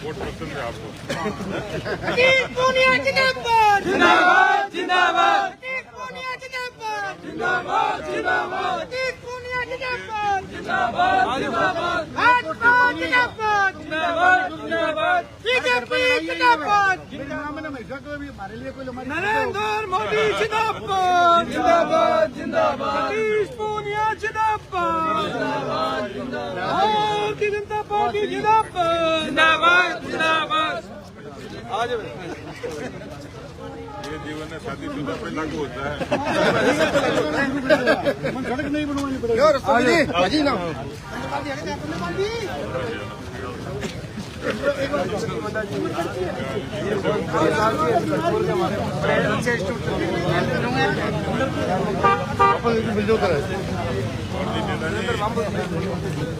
Vote पसंद है आपको? जिंदाबाद जिंदाबाद जिंदाबाद जिंदाबाद जिंदाबाद जिंदाबाद भाजपा जिंदाबाद जिंदाबाद बीजेपी जिंदाबाद नरेंद्र मोदी जिंदाबाद जिंदाबाद जिंदाबाद सतीश पूनिया जिंदाबाद जिंदाबाद भारतीय जनता पार्टी जिंदाबाद जिंदाबाद जिंदाबाद। ये जीवन में शादीशुदा पे लागू होता है। सड़क नहीं बनवानी पड़ेगी।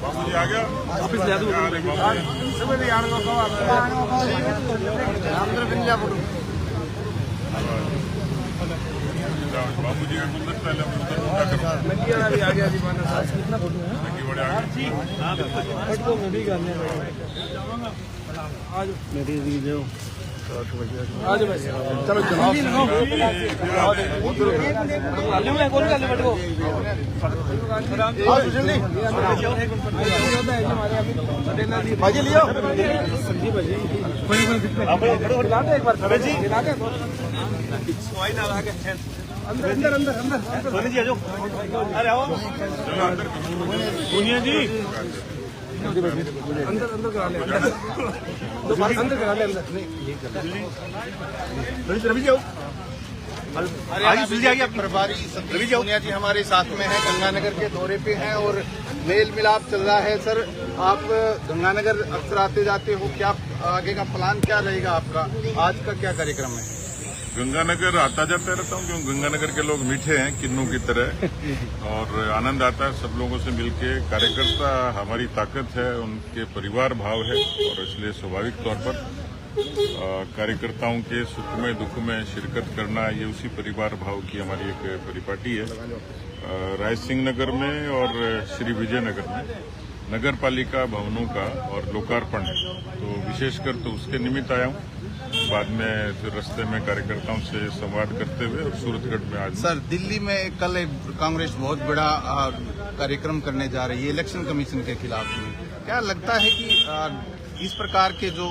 बाबू जी आ गया ऑफिस ले दूँ बाबू जी का गुलदस्ता आ गया जी कितना फोटो है आज चलो भाजी लियो एक बार अंदर अंदर अंदर सोनी जी आ जाओ। अरे आओ सोनिया जी अंदर अंदर करा ले अंदर करा ले अंदर रवि जी आओ। प्रभारी सतीश पूनिया जी हमारे साथ में है, गंगानगर के दौरे पे हैं और मेल मिलाप चल रहा है। सर आप गंगानगर अक्सर आते जाते हो, क्या आगे का प्लान क्या रहेगा आपका? आज का क्या कार्यक्रम है? गंगानगर आता जाता रहता हूँ क्योंकि गंगानगर के लोग मीठे हैं किन्नू की तरह और आनंद आता है सब लोगों से मिलके। कार्यकर्ता हमारी ताकत है, उनके परिवार भाव है और इसलिए स्वाभाविक तौर पर कार्यकर्ताओं के सुख में दुख में शिरकत करना ये उसी परिवार भाव की हमारी एक परिपाटी है। राय सिंह नगर में और श्री विजयनगर में नगर पालिका भवनों का और लोकार्पण है, तो विशेषकर तो उसके निमित्त आया हूँ। बाद में फिर रास्ते में कार्यकर्ताओं से संवाद करते हुए और सूरतगढ़ में आज। सर दिल्ली में कल कांग्रेस बहुत बड़ा कार्यक्रम करने जा रही है इलेक्शन कमीशन के खिलाफ में। क्या लगता है कि इस प्रकार के जो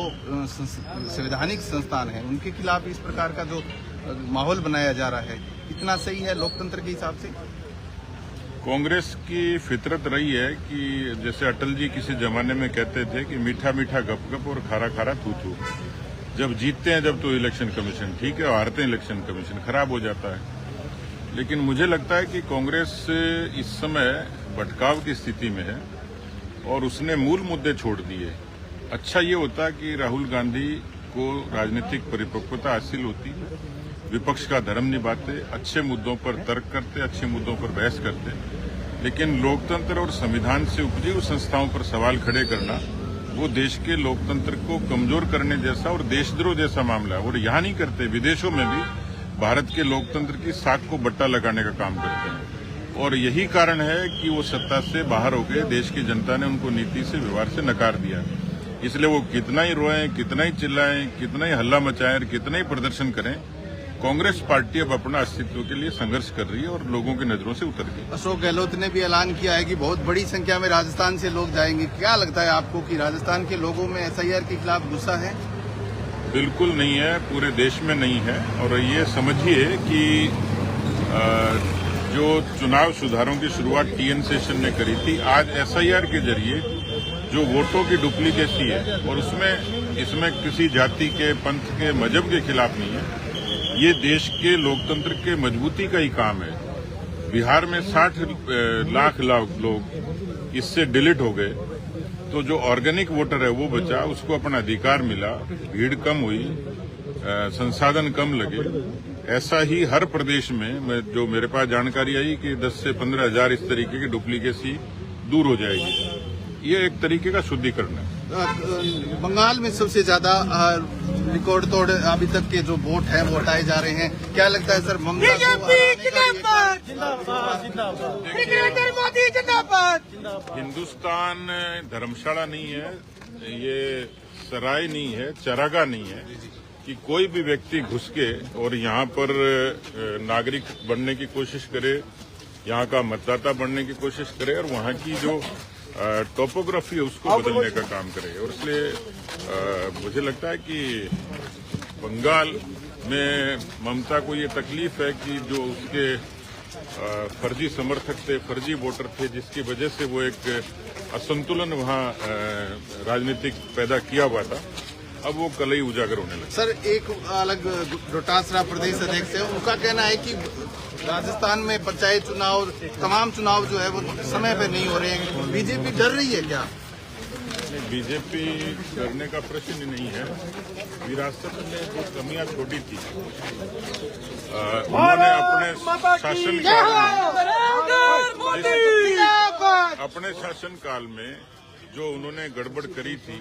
संवैधानिक संस्थान हैं उनके खिलाफ इस प्रकार का जो माहौल बनाया जा रहा है कितना सही है लोकतंत्र के हिसाब से? कांग्रेस की फितरत रही है कि जैसे अटल जी किसी जमाने में कहते थे कि मीठा मीठा गप गप और खारा खारा थू थू। जब जीतते हैं जब तो इलेक्शन कमीशन ठीक है और हारते हैं इलेक्शन कमीशन खराब हो जाता है। लेकिन मुझे लगता है कि कांग्रेस इस समय भटकाव की स्थिति में है और उसने मूल मुद्दे छोड़ दिए। अच्छा ये होता कि राहुल गांधी को राजनीतिक परिपक्वता हासिल होती, विपक्ष का धर्म निभाते, अच्छे मुद्दों पर तर्क करते, अच्छे मुद्दों पर बहस करते। लेकिन लोकतंत्र और संविधान से उपजी हुई संस्थाओं पर सवाल खड़े करना वो देश के लोकतंत्र को कमजोर करने जैसा और देशद्रोह जैसा मामला है। और यहाँ नहीं करते, विदेशों में भी भारत के लोकतंत्र की साख को बट्टा लगाने का काम करते हैं और यही कारण है कि वो सत्ता से बाहर हो गए। देश की जनता ने उनको नीति से व्यवहार से नकार दिया, इसलिए वो कितना ही रोएं, कितना ही चिल्लाएं, कितना ही हल्ला मचाएं और कितना ही प्रदर्शन करें, कांग्रेस पार्टी अब अपना अस्तित्व के लिए संघर्ष कर रही है और लोगों की नजरों से उतर गई। अशोक गहलोत ने भी ऐलान किया है कि बहुत बड़ी संख्या में राजस्थान से लोग जाएंगे। क्या लगता है आपको कि राजस्थान के लोगों में एसआईआर के खिलाफ गुस्सा है? बिल्कुल नहीं है, पूरे देश में नहीं है। और ये समझिए कि जो चुनाव सुधारों की शुरुआत टीएन सेशन ने करी थी, आज एसआईआर के जरिए जो वोटों की डुप्लीकेसी है और इसमें किसी जाति के, पंथ के, मजहब के खिलाफ नहीं है, ये देश के लोकतंत्र के मजबूती का ही काम है। बिहार में 60 लाख लोग इससे डिलीट हो गए, तो जो ऑर्गेनिक वोटर है वो बचा, उसको अपना अधिकार मिला, भीड़ कम हुई, संसाधन कम लगे। ऐसा ही हर प्रदेश में जो मेरे पास जानकारी आई कि 10 से 15 हजार इस तरीके की डुप्लीकेसी दूर हो जाएगी। ये एक तरीके का शुद्धिकरण है। बंगाल में सबसे ज्यादा रिकॉर्ड तोड़ अभी तक के जो वोट हैं वो हटाए जा रहे हैं। क्या लगता है सर, ममता को बीजेपी हराने का ये जिंदाबाद नरेंद्र मोदी जिंदाबाद। हिंदुस्तान धर्मशाला नहीं है, ये सराय नहीं है, चरागाह नहीं है कि कोई भी व्यक्ति घुस के और यहाँ पर नागरिक बनने की कोशिश करे, यहाँ का मतदाता बनने की कोशिश करे और वहाँ की जो टोपोग्राफी है उसको बदलने का काम करे। और इसलिए मुझे लगता है कि बंगाल में ममता को ये तकलीफ है कि जो उसके फर्जी समर्थक थे, फर्जी वोटर थे, जिसकी वजह से वो एक असंतुलन वहाँ राजनीतिक पैदा किया हुआ था, अब वो कल ही उजागर होने लगा। सर, एक अलग डोटासरा प्रदेश अध्यक्ष है, उनका कहना है कि राजस्थान में पंचायत चुनाव, तमाम चुनाव जो है वो समय पे नहीं हो रहे हैं। बीजेपी डर रही है क्या? बीजेपी करने का प्रश्न ही नहीं है। विरासत में जो कमियां छोड़ी थी उन्होंने अपने शासनकाल में जो उन्होंने गड़बड़ करी थी,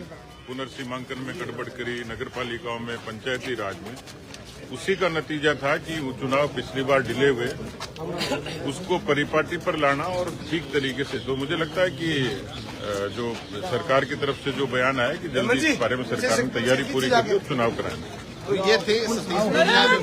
पुनर्सीमांकन में गड़बड़ करी, नगर पालिकाओं में, पंचायती राज में, उसी का नतीजा था कि वो चुनाव पिछली बार डिले हुए, उसको परिपाटी पर लाना और ठीक तरीके से। तो मुझे लगता है कि जो सरकार की तरफ से जो बयान आया कि जल्दी इस बारे में सरकार ने तैयारी पूरी करके चुनाव कराएंगे। तो ये थे सतीश पूनिया जो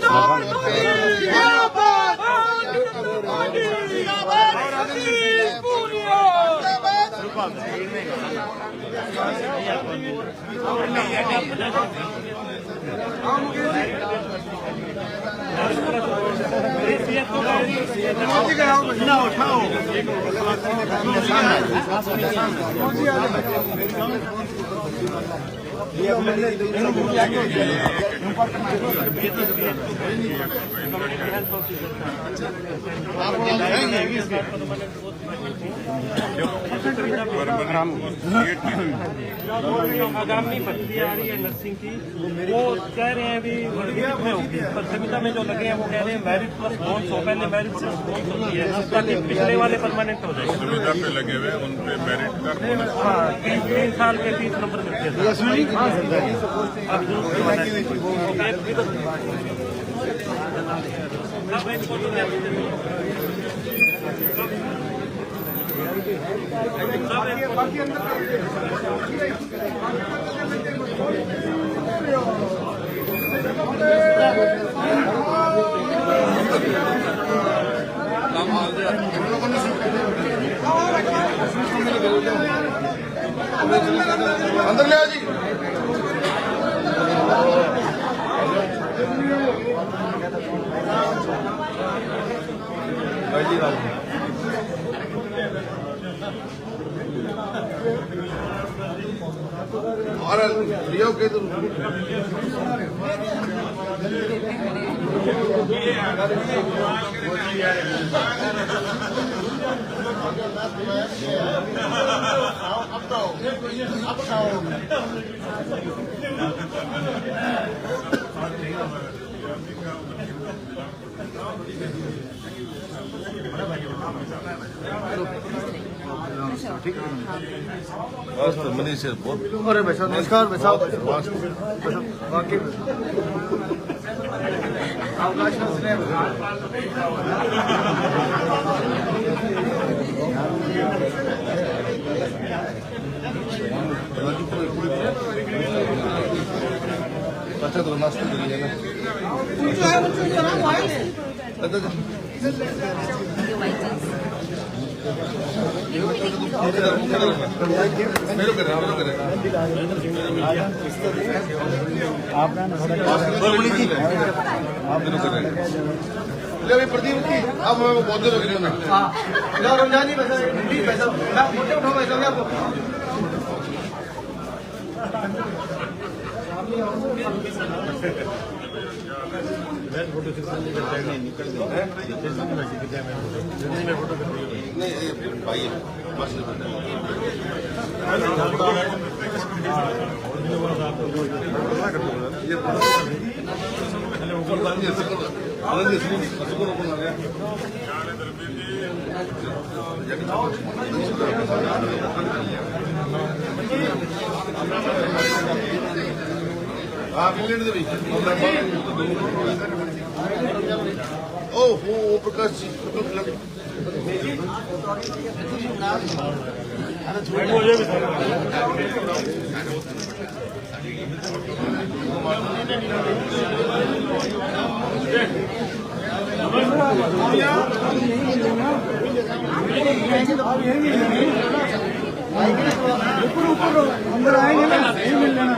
आगामी भर्ती आ रही है नर्सिंग की, वो कह रहे हैं अभी मेरिट में होगी, पर संविदा में जो लगे हैं वो कह रहे हैं मेरिट प्लस बॉन्स हो, पहले मेरिट से बॉन्स होती है ताकि पिछले वाले परमानेंट हो जाए। सुविधा पे लगे हुए उन पे मेरिट का 3 साल के 30 नंबर मिलते हैं। अंदर ले आओ जी। और लियो के तुम मनीष अरे बैठो, नमस्कार बैठाओ, बाकी अच्छा तो नाश्ता करिए ना। प्रदीप की अब बहुत देर हो गई रमजान ही पैसा मोटे उठाओ पैसा आपको ਉਹ ਪ੍ਰਕਾਸ਼ ਜੀ अंदर आएंगे ना नहीं मिल लेना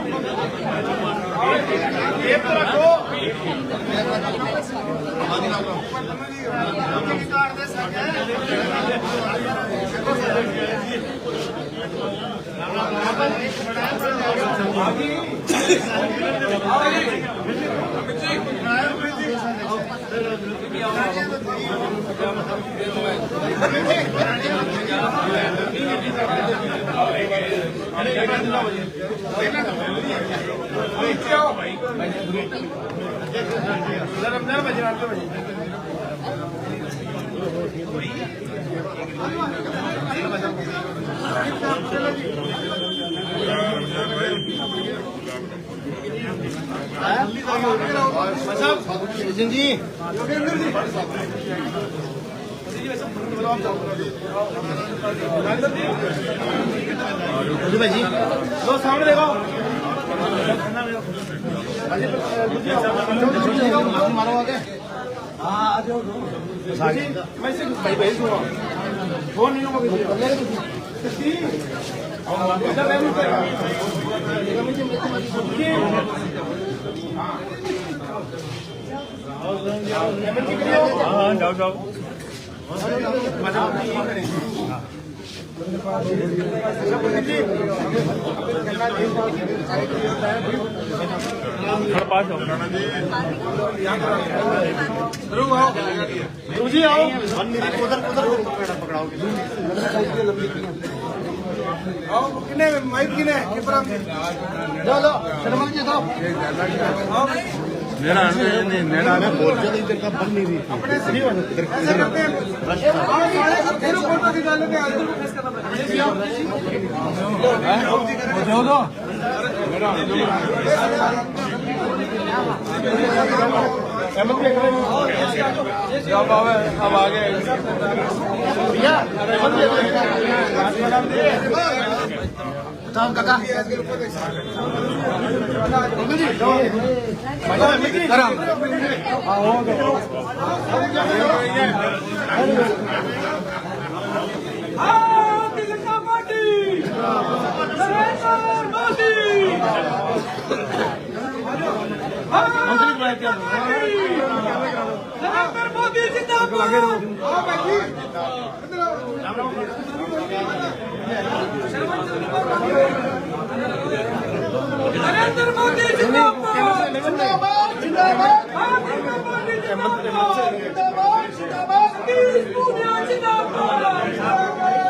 जी भाई जी लो सामने देखो मारो आगे हाँ आ जाओ मैं से भाई भाई सुनो फोन नहीं होगा हाँ जाओ जाओ पास जाओ जी आओ उधर पकड़ाओगे आओ किने माइक किने लो शर्मा जी साहब मेरा में बोल ऐसे करते हैं फोटो निकाल लेते हैं अब आगे काका नरेंद्र मोदी जिंदाबाद नरेंद्र मोदी जिंदाबाद जिंदाबाद जिंदाबाद जिंदाबाद जिंदाबाद सतीश पूनिया जिंदाबाद जिंदाबाद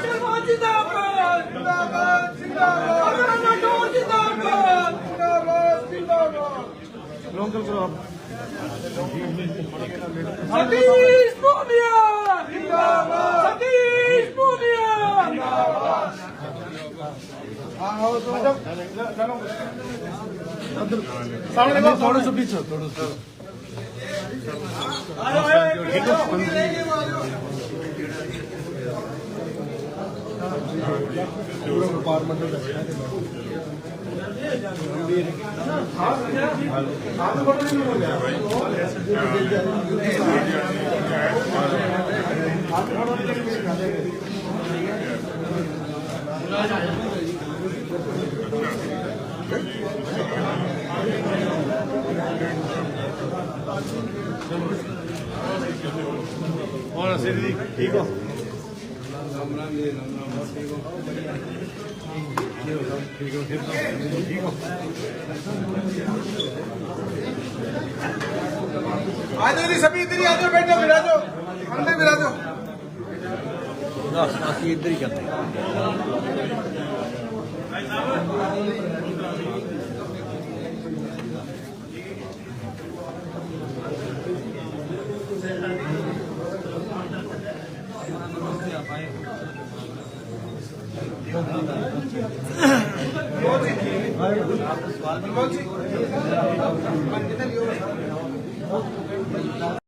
जिंदाबाद जिंदाबाद जिंदाबाद सतीश पूनिया जिंदाबाद सतीश पूनिया सामने देखो थोड़ा सा पीछे थोड़ा सा और सिद्धि ठीक हो आ जाओ सभी इधर ही आ जाओ बैठो बिरा जाओ अंदर बिरा जाओ इधर ही करते मनमोहन जी